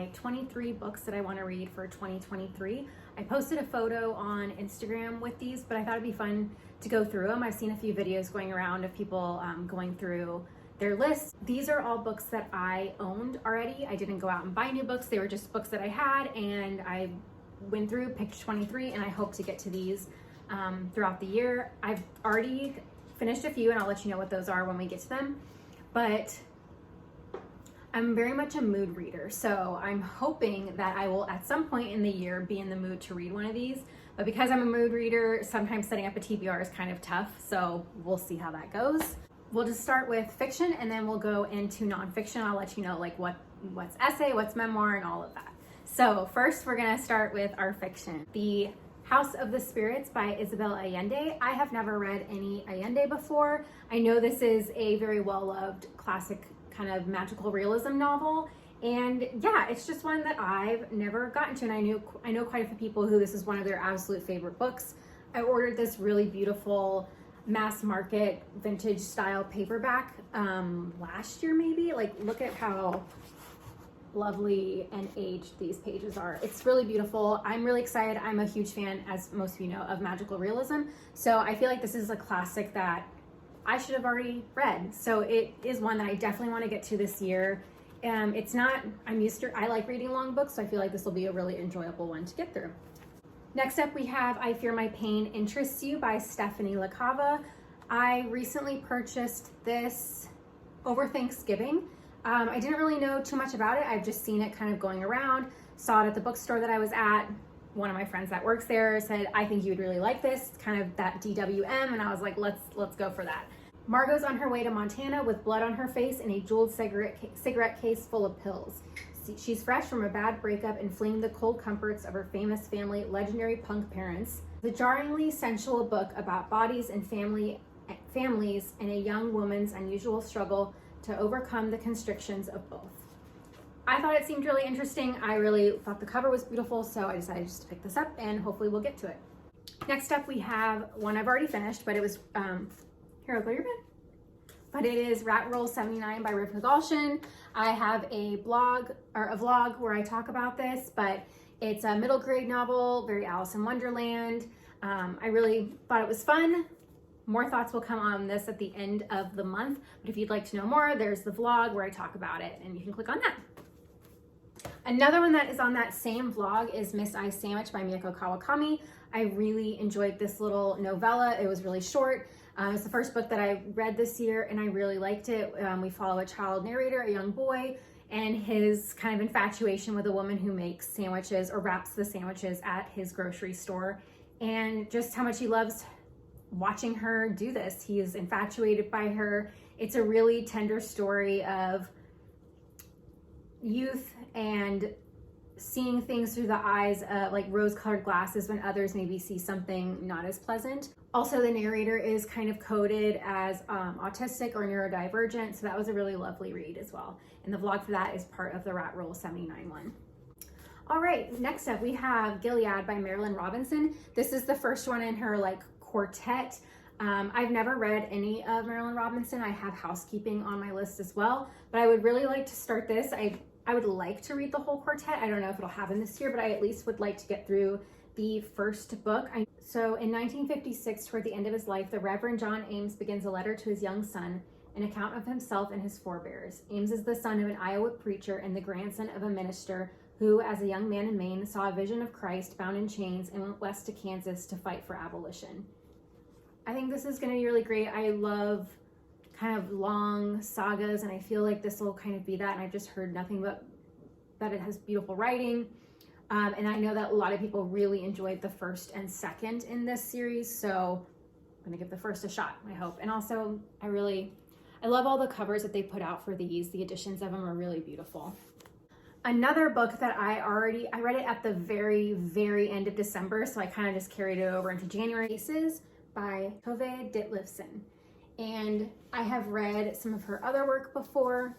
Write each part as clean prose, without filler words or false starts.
my 23 books that I want to read for 2023. I posted a photo on Instagram with these, but I thought it'd be fun to go through them. I've seen a few videos going around of people going through their lists. These are all books that I owned already. I didn't go out and buy new books. They were just books that I had, and I went through, picked 23, and I hope to get to these throughout the year. I've already finished a few, and I'll let you know what those are when we get to them. But I'm very much a mood reader, so I'm hoping that I will at some point in the year be in the mood to read one of these. But because I'm a mood reader, sometimes setting up a TBR is kind of tough, so we'll see how that goes. We'll just start with fiction, and then we'll go into nonfiction. I'll let you know like what's essay, what's memoir, and all of that. So first, we're gonna start with our fiction. The House of the Spirits by Isabel Allende. I have never read any Allende before. I know this is a very well-loved classic kind of magical realism novel, and yeah, it's just one that I've never gotten to, and I know quite a few people who this is one of their absolute favorite books. I ordered this really beautiful mass market vintage style paperback last year maybe. Like, look at how lovely and aged these pages are. It's really beautiful. I'm really excited. I'm a huge fan, as most of you know, of magical realism, so I feel like this is a classic that I should have already read. So it is one that I definitely want to get to this year. I like reading long books, so I feel like this will be a really enjoyable one to get through. Next up, we have I Fear My Pain Interests You by Stephanie LaCava. I recently purchased this over Thanksgiving. I didn't really know too much about it. I've just seen it kind of going around, saw it at the bookstore that I was at. One of my friends that works there said, I think you would really like this, kind of that DWM, and I was like, let's go for that. Margot's on her way to Montana with blood on her face and a jeweled cigarette case full of pills. She's fresh from a bad breakup and fleeing the cold comforts of her famous family, legendary punk parents. The jarringly sensual book about bodies and families and a young woman's unusual struggle to overcome the constrictions of both. I thought it seemed really interesting. I really thought the cover was beautiful, so I decided just to pick this up, and hopefully we'll get to it. Next up, we have one I've already finished, but it was, here, I'll go your bed. But it is Rat Roll 79 by Rivka Galchen. I have a vlog where I talk about this, but it's a middle grade novel, very Alice in Wonderland. I really thought it was fun. More thoughts will come on this at the end of the month, but if you'd like to know more, there's the vlog where I talk about it, and you can click on that. Another one that is on that same vlog is Miss Ice Sandwich by Mieko Kawakami. I really enjoyed this little novella. It was really short. It's the first book that I read this year, and I really liked it. We follow a child narrator, a young boy, and his kind of infatuation with a woman who makes sandwiches or wraps the sandwiches at his grocery store, and just how much he loves watching her do this. He is infatuated by her. It's a really tender story of youth and seeing things through the eyes of like rose-colored glasses when others maybe see something not as pleasant. Also, the narrator is kind of coded as autistic or neurodivergent, so that was a really lovely read as well. And the vlog for that is part of the Rat Roll 79 one. All right, next up we have Gilead by Marilynne Robinson. This is the first one in her like quartet. I've never read any of Marilynne Robinson. I have Housekeeping on my list as well, but I would really like to start this. I would like to read the whole quartet. I don't know if it'll happen this year, but I at least would like to get through the first book. So in 1956, toward the end of his life, the Reverend John Ames begins a letter to his young son, an account of himself and his forebears. Ames is the son of an Iowa preacher and the grandson of a minister who, as a young man in Maine, saw a vision of Christ bound in chains and went west to Kansas to fight for abolition. I think this is going to be really great. I love kind of long sagas, and I feel like this will kind of be that, and I've just heard nothing but that it has beautiful writing. And I know that a lot of people really enjoyed the first and second in this series, so I'm gonna give the first a shot, I hope. And also, I love all the covers that they put out for these. The editions of them are really beautiful. Another book that I read it at the very, very end of December, so I kind of just carried it over into January. Is by Tove Ditlevsen. And I have read some of her other work before,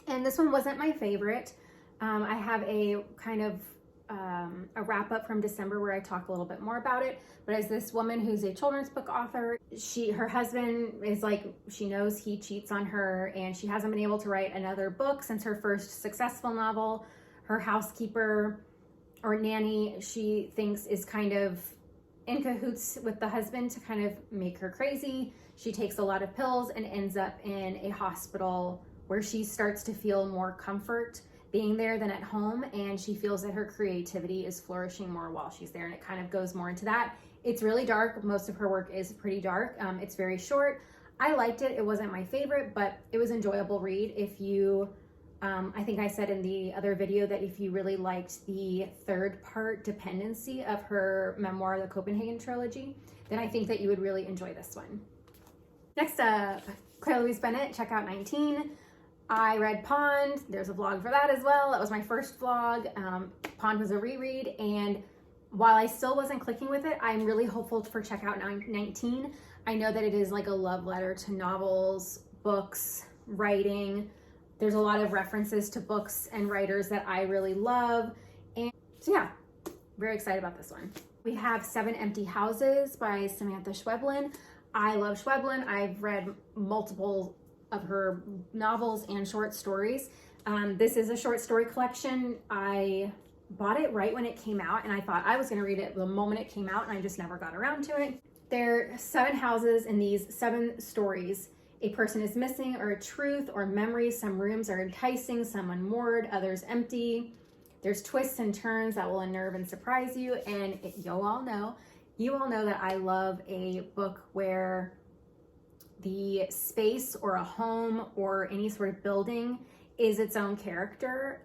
and this one wasn't my favorite. I have a kind of a wrap up from December where I talk a little bit more about it, but as this woman who's a children's book author, her husband is like, she knows he cheats on her, and she hasn't been able to write another book since her first successful novel. her housekeeper or nanny, she thinks is kind of in cahoots with the husband to kind of make her crazy. She takes a lot of pills and ends up in a hospital where she starts to feel more comfort being there than at home, and she feels that her creativity is flourishing more while she's there, and it kind of goes more into that. It's really dark. Most of her work is pretty dark. It's very short. I liked it. It wasn't my favorite, but it was an enjoyable read. If you, I think I said in the other video that if you really liked the third part dependency of her memoir, The Copenhagen Trilogy, then I think that you would really enjoy this one. Next up, Claire-Louise Bennett, check out 19. I read Pond. There's a vlog for that as well. That was my first vlog. Pond was a reread, and while I still wasn't clicking with it, I'm really hopeful for checkout 19. I know that it is like a love letter to novels, books, writing. There's a lot of references to books and writers that I really love. And so yeah, very excited about this one. We have 7 Empty Houses by Samanta Schweblin. I love Schweblin. I've read multiple of her novels and short stories. This is a short story collection. I bought it right when it came out, and I thought I was going to read it the moment it came out, and I just never got around to it. There are 7 houses in these 7 stories. A person is missing, or a truth, or memories. Some rooms are enticing, some unmoored, others empty. There's twists and turns that will unnerve and surprise you, and you all know that I love a book where the space or a home or any sort of building is its own character.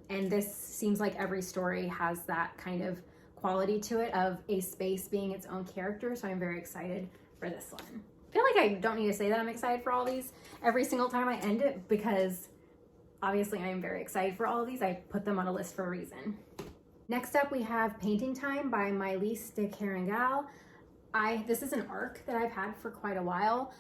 And this seems like every story has that kind of quality to it of a space being its own character. So I'm very excited for this one. I feel like I don't need to say that I'm excited for all these every single time I end it, because obviously I am very excited for all of these. I put them on a list for a reason. Next up, we have Painting Time by Maylis de Kerangal. This is an arc that I've had for quite a while.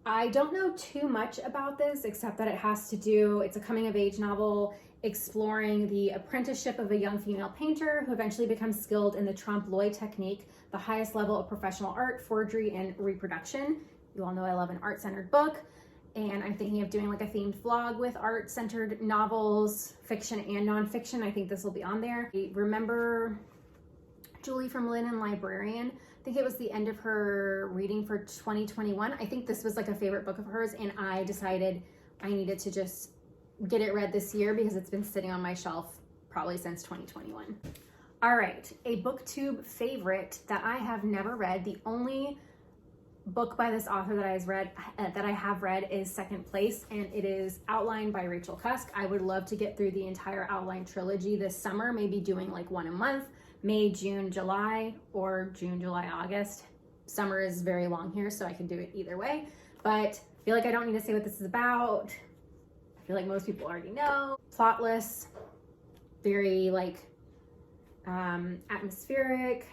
I don't know too much about this, except that it's a coming of age novel exploring the apprenticeship of a young female painter who eventually becomes skilled in the trompe-l'oeil technique, the highest level of professional art, forgery, and reproduction. You all know I love an art-centered book, and I'm thinking of doing like a themed vlog with art-centered novels, fiction and nonfiction. I think this will be on there. Remember Julie from Lynn and Librarian? I think it was the end of her reading for 2021. I think this was like a favorite book of hers, and I decided I needed to just get it read this year because it's been sitting on my shelf probably since 2021. All right, a booktube favorite that I have never read. The only book by this author that I have read is Second Place, and it is outlined by Rachel Cusk. I would love to get through the entire outline trilogy this summer, maybe doing like one a month. May, June, July, or June, July, August. Summer is very long here, so I can do it either way. But I feel like I don't need to say what this is about. I feel like most people already know. Plotless, very like atmospheric,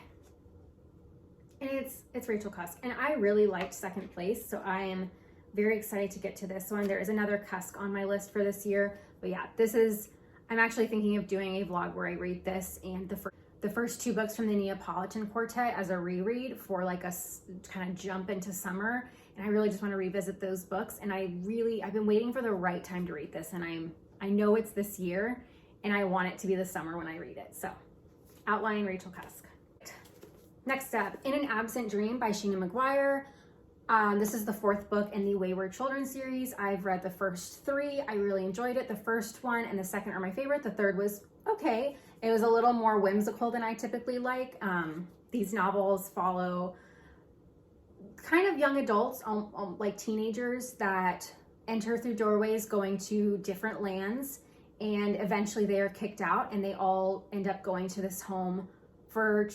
and it's Rachel Cusk. And I really liked Second Place, so I am very excited to get to this one. There is another Cusk on my list for this year, but yeah, I'm actually thinking of doing a vlog where I read this and the first 2 books from the Neapolitan Quartet as a reread for like a kind of jump into summer. And I really just want to revisit those books. And I've been waiting for the right time to read this. And I know it's this year, and I want it to be the summer when I read it. So outline Rachel Cusk. Next up, In an Absent Dream by Seanan McGuire. This is the 4th book in the Wayward Children series. I've read the first 3. I really enjoyed it. The first one and the second are my favorite. The third was okay. It was a little more whimsical than I typically like. These novels follow kind of young adults, like teenagers that enter through doorways going to different lands, and eventually they are kicked out, and they all end up going to this home for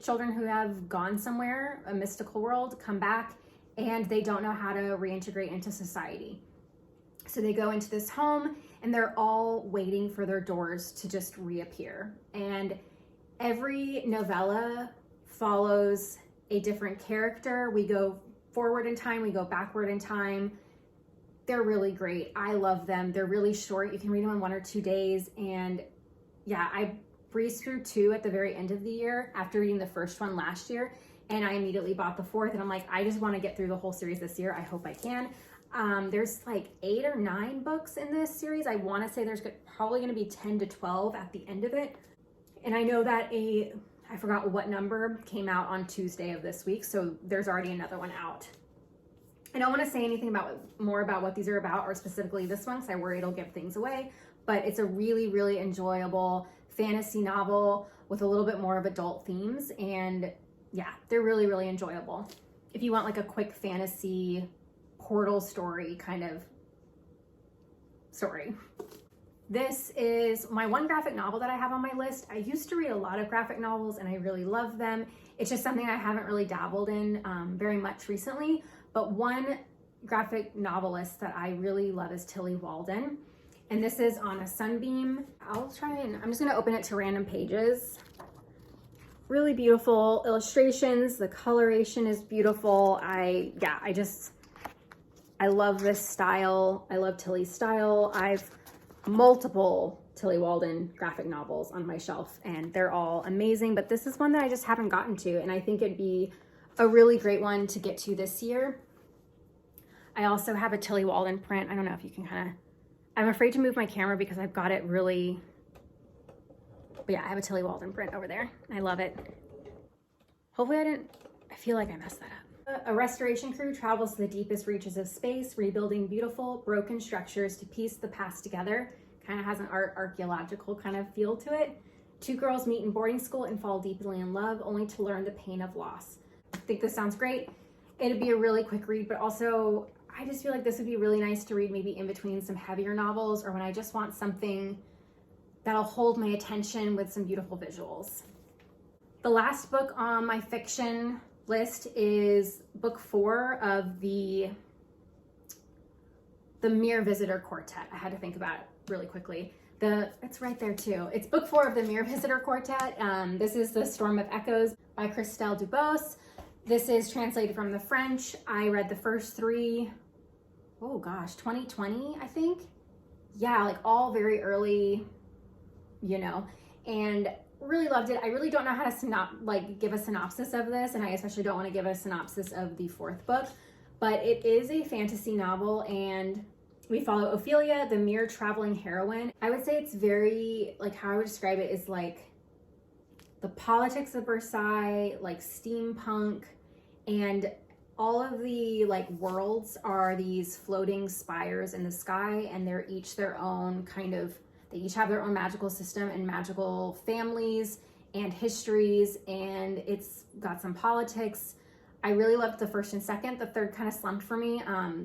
children who have gone somewhere, a mystical world, come back, and they don't know how to reintegrate into society. So they go into this home, and they're all waiting for their doors to just reappear. And every novella follows a different character. We go forward in time, we go backward in time. They're really great. I love them. They're really short. You can read them in 1 or 2 days. And yeah, I breezed through 2 at the very end of the year after reading the first one last year. And I immediately bought the 4th. And I'm like, I just want to get through the whole series this year. I hope I can. There's like 8 or 9 books in this series. I want to say there's probably going to be 10 to 12 at the end of it. And I know that I forgot what number came out on Tuesday of this week, so there's already another one out. I don't want to say anything more about what these are about, or specifically this one, because I worry it'll give things away, but it's a really, really enjoyable fantasy novel with a little bit more of adult themes, and yeah, they're really, really enjoyable. If you want like a quick fantasy portal story kind of story. This is my one graphic novel that I have on my list. I used to read a lot of graphic novels and I really love them. It's just something I haven't really dabbled in very much recently, but one graphic novelist that I really love is Tillie Walden. And this is on a Sunbeam. I'm just gonna open it to random pages. Really beautiful illustrations. The coloration is beautiful. I love this style. I love Tillie's style. I've multiple Tillie Walden graphic novels on my shelf and they're all amazing, but this is one that I just haven't gotten to, and I think it'd be a really great one to get to this year. I also have a Tillie Walden print. I don't know if you can I'm afraid to move my camera because I've got it really, but yeah, I have a Tillie Walden print over there. I love it. Hopefully I feel like I messed that up. A restoration crew travels to the deepest reaches of space, rebuilding beautiful, broken structures to piece the past together. Kind of has an archaeological kind of feel to it. 2 girls meet in boarding school and fall deeply in love, only to learn the pain of loss. I think this sounds great. It'd be a really quick read, but also I just feel like this would be really nice to read maybe in between some heavier novels, or when I just want something that'll hold my attention with some beautiful visuals. The last book on my fiction list is book 4 of the Mere Visitor Quartet. I had to think about it really quickly. It's right there too. It's book 4 of the Mere Visitor Quartet. This is The Storm of Echoes by Christelle Dubos. This is translated from the French. I read the first 3, 2020, I think. Yeah, like all very early, and really loved it. I really don't know how to give a synopsis of this, and I especially don't want to give a synopsis of the 4th book, but it is a fantasy novel, and we follow Ophelia, the mere traveling heroine. I would say it's very, how I would describe it is like the politics of Versailles, like steampunk, and all of the worlds are these floating spires in the sky, and they're each their own they each have their own magical system and magical families and histories, and it's got some politics. I really loved the 1st and 2nd. The 3rd kind of slumped for me,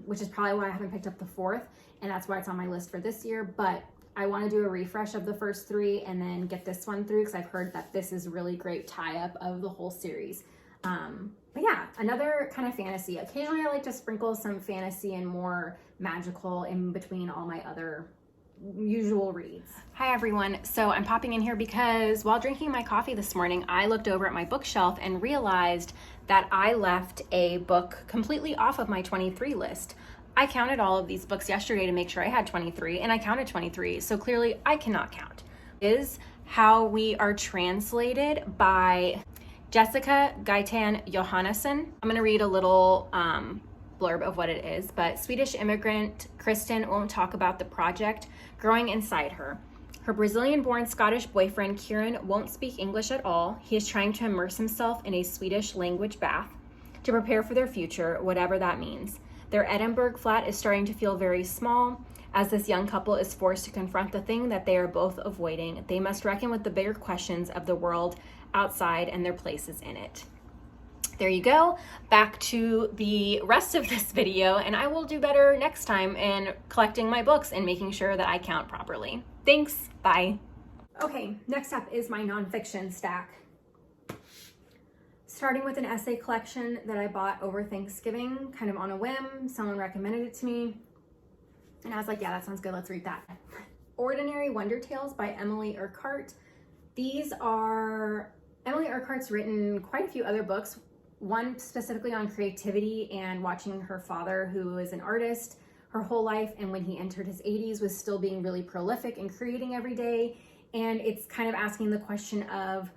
which is probably why I haven't picked up the 4th, and that's why it's on my list for this year. But I want to do a refresh of the first 3 and then get this one through, because I've heard that this is a really great tie-up of the whole series. But yeah, another kind of fantasy. Occasionally I like to sprinkle some fantasy and more magical in between all my other usual reads. Hi everyone. So I'm popping in here because while drinking my coffee this morning, I looked over at my bookshelf and realized that I left a book completely off of my 23 list. I counted all of these books yesterday to make sure I had 23, and I counted 23, so clearly I cannot count. Is How We Are Translated by Jessica Gaitan Johannesson. I'm gonna read a little blurb of what it is, but Swedish immigrant Kristen won't talk about the project growing inside her. Her Brazilian-born Scottish boyfriend Kieran won't speak English at all. He is trying to immerse himself in a Swedish language bath to prepare for their future, whatever that means. Their Edinburgh flat is starting to feel very small. As this young couple is forced to confront the thing that they are both avoiding, they must reckon with the bigger questions of the world outside and their places in it. There you go. Back to the rest of this video, and I will do better next time in collecting my books and making sure that I count properly. Thanks. Bye. Okay, next up is my nonfiction stack. Starting with an essay collection that I bought over Thanksgiving, kind of on a whim. Someone recommended it to me, and I was like, yeah, that sounds good. Let's read that. Ordinary Wonder Tales by Emily Urquhart. These are, Emily Urquhart's written quite a few other books, one specifically on creativity and watching her father, who is an artist her whole life, and when he entered his 80s was still being really prolific and creating every day. And it's kind of asking the question of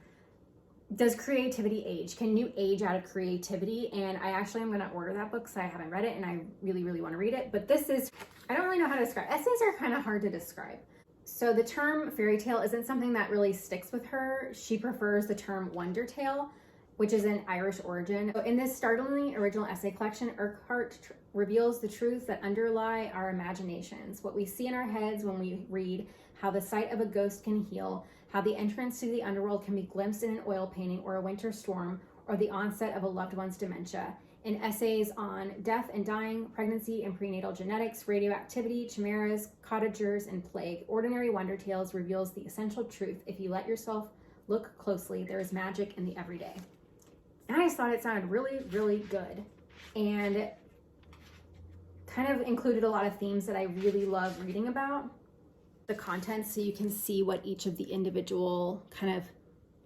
does creativity age? Can you age out of creativity? And I actually am going to order that book because I haven't read it and I really, really want to read it. But this is, I don't really know how to describe. Essays are kind of hard to describe. So the term fairy tale isn't something that really sticks with her. She prefers the term wonder tale, which is an Irish origin. So in this startlingly original essay collection, Urquhart reveals the truths that underlie our imaginations, what we see in our heads when we read, how the sight of a ghost can heal, how the entrance to the underworld can be glimpsed in an oil painting or a winter storm, or the onset of a loved one's dementia. In essays on death and dying, pregnancy and prenatal genetics, radioactivity, chimeras, cottagers, and plague, Ordinary Wonder Tales reveals the essential truth. If you let yourself look closely, there is magic in the everyday. And I just thought it sounded really, really good. And kind of included a lot of themes that I really love reading about. The content, so you can see what each of the individual kind of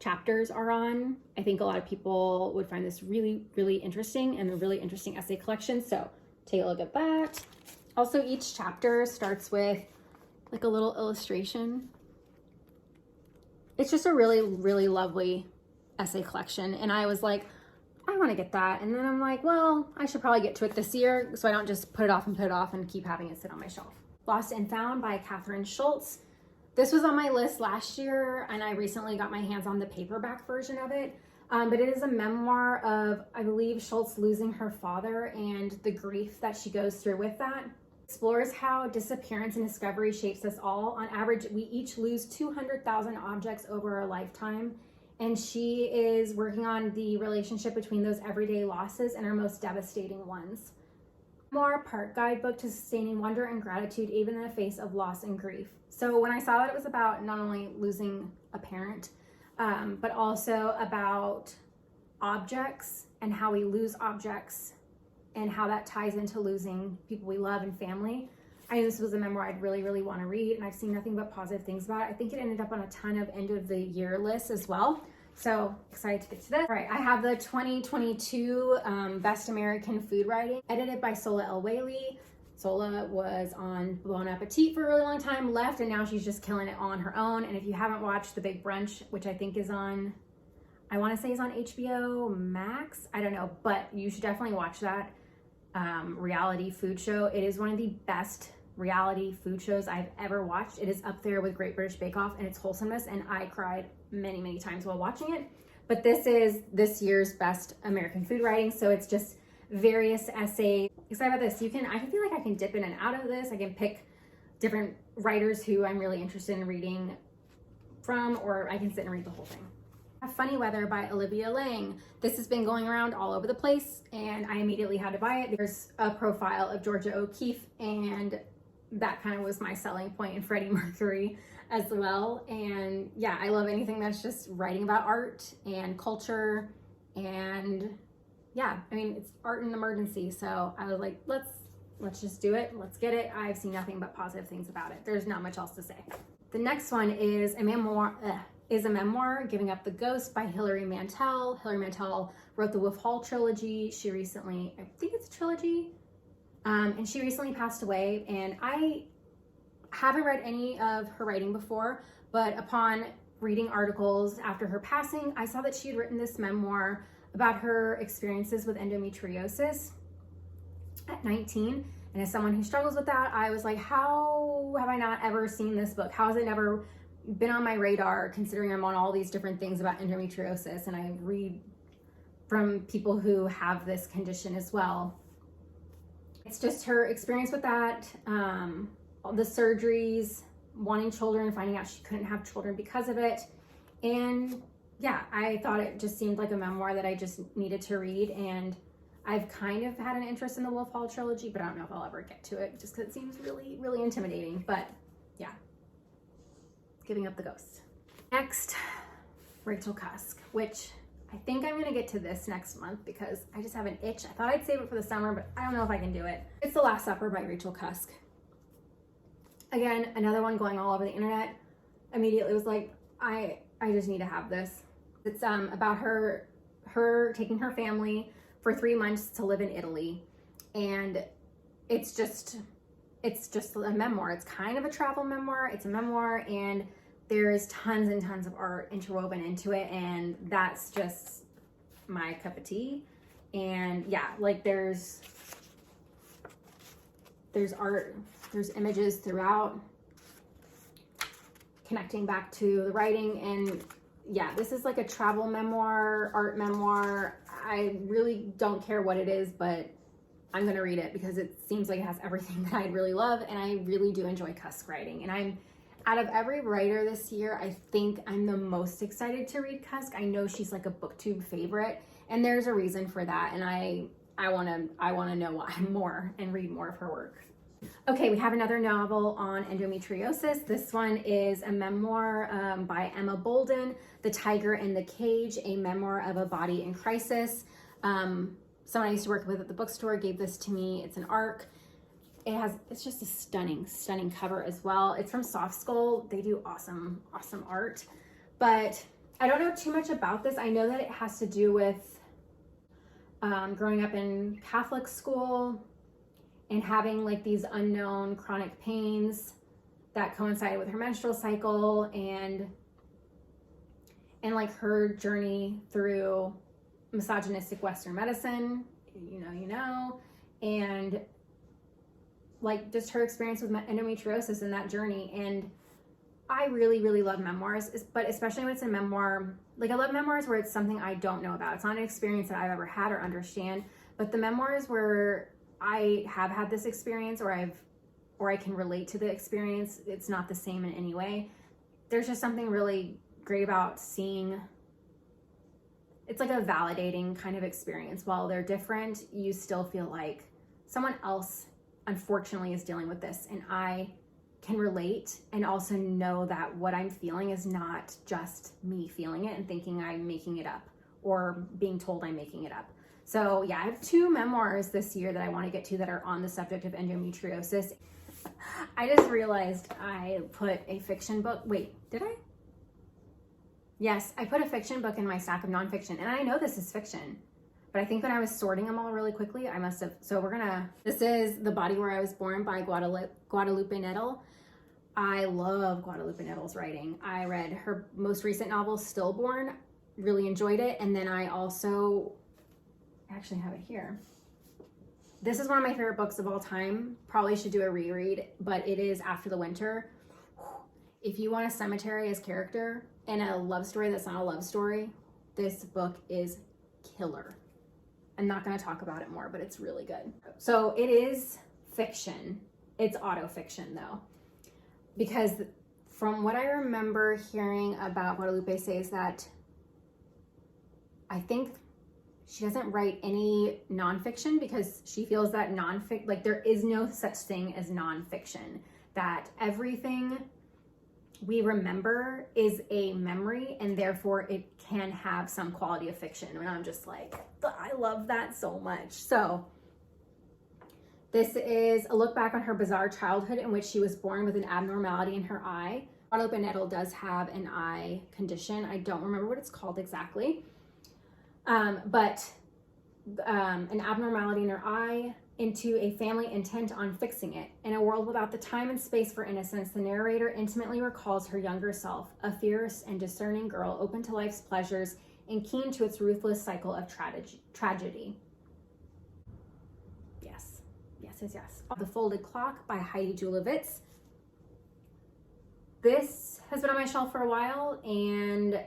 chapters are on. I think a lot of people would find this really, really interesting and a really interesting essay collection. So take a look at that. Also, each chapter starts with like a little illustration. It's just a really, really lovely essay collection. And I was like, I want to get that. And then I'm like, well, I should probably get to it this year so I don't just put it off and keep having it sit on my shelf. Lost and Found by Catherine Schultz. This was on my list last year, and I recently got my hands on the paperback version of it. But it is a memoir of, I believe, Schultz losing her father and the grief that she goes through with that. Explores how disappearance and discovery shapes us all. On average, we each lose 200,000 objects over our lifetime. And she is working on the relationship between those everyday losses and our most devastating ones. Memoir, part guidebook to sustaining wonder and gratitude even in the face of loss and grief. So when I saw that it was about not only losing a parent, but also about objects and how we lose objects and how that ties into losing people we love and family, I knew this was a memoir I'd really, really want to read, and I've seen nothing but positive things about it. I think it ended up on a ton of end of the year lists as well. So excited to get to this. All right, I have the 2022 Best American Food Writing, edited by Sola El-Wayley. Sola was on Bon Appetit for a really long time, left, and now she's just killing it on her own. And if you haven't watched The Big Brunch, which I think is on, I want to say is on HBO Max, I don't know, but you should definitely watch that reality food show. It is one of the best reality food shows I've ever watched. It is up there with Great British Bake Off and its wholesomeness, and I cried many, many times while watching it. But this is this year's Best American Food Writing, so it's just various essays. Excited about this. I feel like I can dip in and out of this. I can pick different writers who I'm really interested in reading from, or I can sit and read the whole thing. Funny Weather by Olivia Lang. This has been going around all over the place, and I immediately had to buy it. There's a profile of Georgia O'Keeffe, and that kind of was my selling point, in Freddie Mercury as well. And yeah, I love anything that's just writing about art and culture, and yeah, I mean, it's art in an emergency, so I was like, let's just do it. Let's get it. I've seen nothing but positive things about it. There's not much else to say. The next one is a memoir, Giving Up the Ghost by Hilary Mantel. Hilary Mantel wrote the Wolf Hall trilogy. She recently, I think it's a trilogy, and she recently passed away, and I haven't read any of her writing before, but upon reading articles after her passing, I saw that she had written this memoir about her experiences with endometriosis at 19. And as someone who struggles with that, I was like, how have I not ever seen this book? How has it never been on my radar, considering I'm on all these different things about endometriosis, and I read from people who have this condition as well. It's just her experience with that, all the surgeries, wanting children, finding out she couldn't have children because of it. And yeah, I thought it just seemed like a memoir that I just needed to read, and I've kind of had an interest in the Wolf Hall trilogy, but I don't know if I'll ever get to it just because it seems really, really intimidating. But yeah, Giving Up the Ghost. Next, Rachel Cusk, which I think I'm gonna get to this next month because I just have an itch. I thought I'd save it for the summer, but I don't know if I can do it. It's The Last Supper by Rachel Cusk. Again, another one going all over the internet. Immediately was like, I just need to have this. It's about her taking her family for 3 months to live in Italy, and it's just a memoir. It's kind of a travel memoir. It's a memoir, and there's tons and tons of art interwoven into it, and that's just my cup of tea. And yeah, like there's art, there's images throughout, connecting back to the writing. And yeah, this is like a travel memoir, art memoir. I really don't care what it is, but I'm gonna read it because it seems like it has everything that I really love, and I really do enjoy Cusk writing. And I'm, out of every writer this year, I think I'm the most excited to read Cusk. I know she's like a BookTube favorite, and there's a reason for that, and I wanna know why more and read more of her work. Okay, we have another novel on endometriosis. This one is a memoir by Emma Bolden, The Tiger in the Cage, a memoir of a body in crisis. Someone I used to work with at the bookstore gave this to me. It's an ARC. It's just a stunning cover as well. It's from Soft Skull. They do awesome art. But I don't know too much about this. I know that it has to do with growing up in Catholic school and having like these unknown chronic pains that coincided with her menstrual cycle, and like her journey through misogynistic Western medicine, and like just her experience with endometriosis and that journey. And I really love memoirs, but especially when it's a memoir. Like, I love memoirs where it's something I don't know about. It's not an experience that I've ever had or understand, but the memoirs where I have had this experience, or I can relate to the experience, it's not the same in any way. There's just something really great about seeing. It's like a validating kind of experience. While they're different, you still feel like someone else unfortunately is dealing with this, and I can relate, and also know that what I'm feeling is not just me feeling it and thinking I'm making it up, or being told I'm making it up. So yeah, I have 2 memoirs this year that I want to get to that are on the subject of endometriosis. I just realized I put a fiction book. Wait, did I? Yes, I put a fiction book in my stack of nonfiction, and I know this is fiction, but I think when I was sorting them all really quickly, I must have. So this is The Body Where I Was Born by Guadalupe Nettle. I love Guadalupe Nettle's writing. I read her most recent novel, Stillborn, really enjoyed it. And then I also actually have it here. This is one of my favorite books of all time. Probably should do a reread, but it is After the Winter. If you want a cemetery as character and a love story that's not a love story, this book is killer. I'm not going to talk about it more, but it's really good. So it is fiction. It's autofiction though, because from what I remember hearing about Guadalupe says that I think she doesn't write any nonfiction because she feels that like there is no such thing as nonfiction, that everything we remember is a memory, and therefore it can have some quality of fiction. And I'm just like, I love that so much. So this is a look back on her bizarre childhood in which she was born with an abnormality in her eye. Guadalupe Nettle does have an eye condition. I don't remember what it's called exactly. But an abnormality in her eye, into a family intent on fixing it. In a world without the time and space for innocence, the narrator intimately recalls her younger self, a fierce and discerning girl open to life's pleasures and keen to its ruthless cycle of tragedy. Yes. The Folded Clock by Heidi Julavitz. This has been on my shelf for a while, and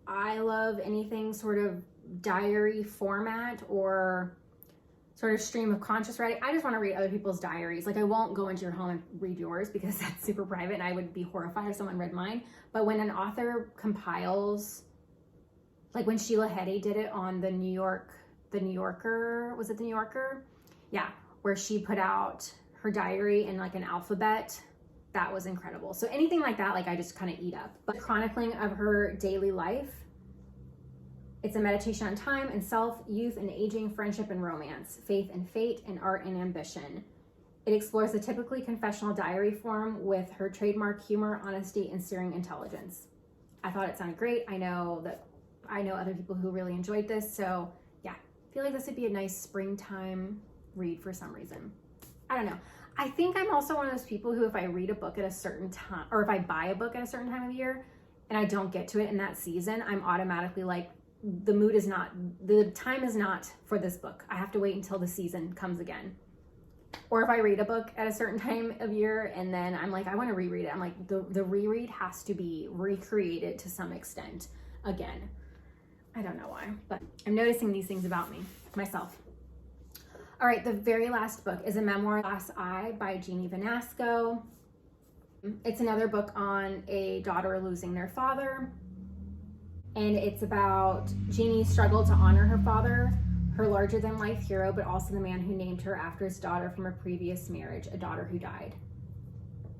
I love anything sort of diary format or sort of stream of conscious writing. I just want to read other people's diaries. Like, I won't go into your home and read yours because that's super private, and I would be horrified if someone read mine. But when an author compiles, like when Sheila Heti did it on the New Yorker, was it the New Yorker? Yeah, where she put out her diary in like an alphabet. That was incredible. So anything like that, like, I just kind of eat up. But chronicling of her daily life. It's a meditation on time and self, youth and aging, friendship and romance, faith and fate, and art and ambition. It explores the typically confessional diary form with her trademark humor, honesty, and searing intelligence. I thought it sounded great. I know other people who really enjoyed this. So yeah, I feel like this would be a nice springtime read for some reason. I don't know. I think I'm also one of those people who, if I read a book at a certain time, or if I buy a book at a certain time of year and I don't get to it in that season, I'm automatically like, the time is not for this book. I have to wait until the season comes again. Or if I read a book at a certain time of year and then I'm like, I want to reread it. I'm like, the reread has to be recreated to some extent again. I don't know why, but I'm noticing these things about me, myself. All right, the very last book is a memoir, Last Eye by Jeannie Vanasco. It's another book on a daughter losing their father. And it's about Jeannie's struggle to honor her father, her larger-than-life hero, but also the man who named her after his daughter from a previous marriage, a daughter who died.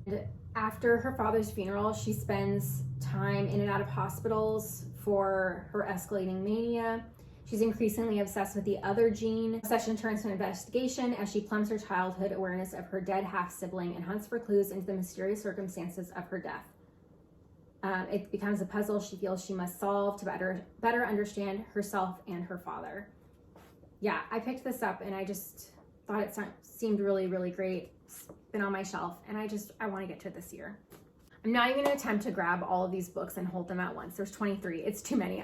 And after her father's funeral, she spends time in and out of hospitals for her escalating mania. She's increasingly obsessed with the other Jean. Obsession turns to an investigation as she plumbs her childhood awareness of her dead half-sibling and hunts for clues into the mysterious circumstances of her death. It becomes a puzzle she feels she must solve to better understand herself and her father. Yeah, I picked this up and I just thought it seemed really, really great. It's been on my shelf and I want to get to it this year. I'm not even going to attempt to grab all of these books and hold them at once. There's 23. It's too many.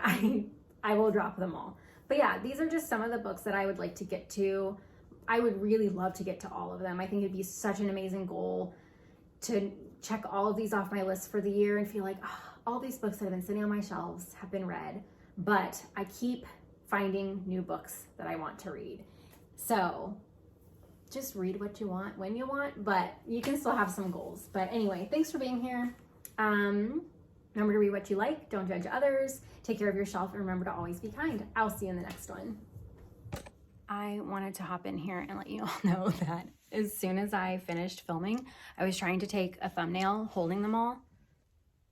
I will drop them all. But yeah, these are just some of the books that I would like to get to. I would really love to get to all of them. I think it'd be such an amazing goal to check all of these off my list for the year and feel like, oh, all these books that have been sitting on my shelves have been read. But I keep finding new books that I want to read. So just read what you want when you want, but you can still have some goals. But anyway, thanks for being here. Remember to read what you like, don't judge others, take care of yourself, and remember to always be kind. I'll see you in the next one. I wanted to hop in here and let you all know that as soon as I finished filming, I was trying to take a thumbnail holding them all,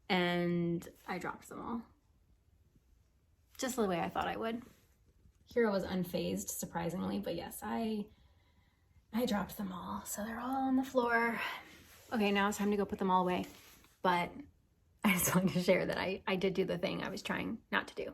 and I dropped them all. Just the way I thought I would. Hero was unfazed, surprisingly, but yes, I dropped them all, so they're all on the floor. Okay, now it's time to go put them all away, but I just wanted to share that I did do the thing I was trying not to do.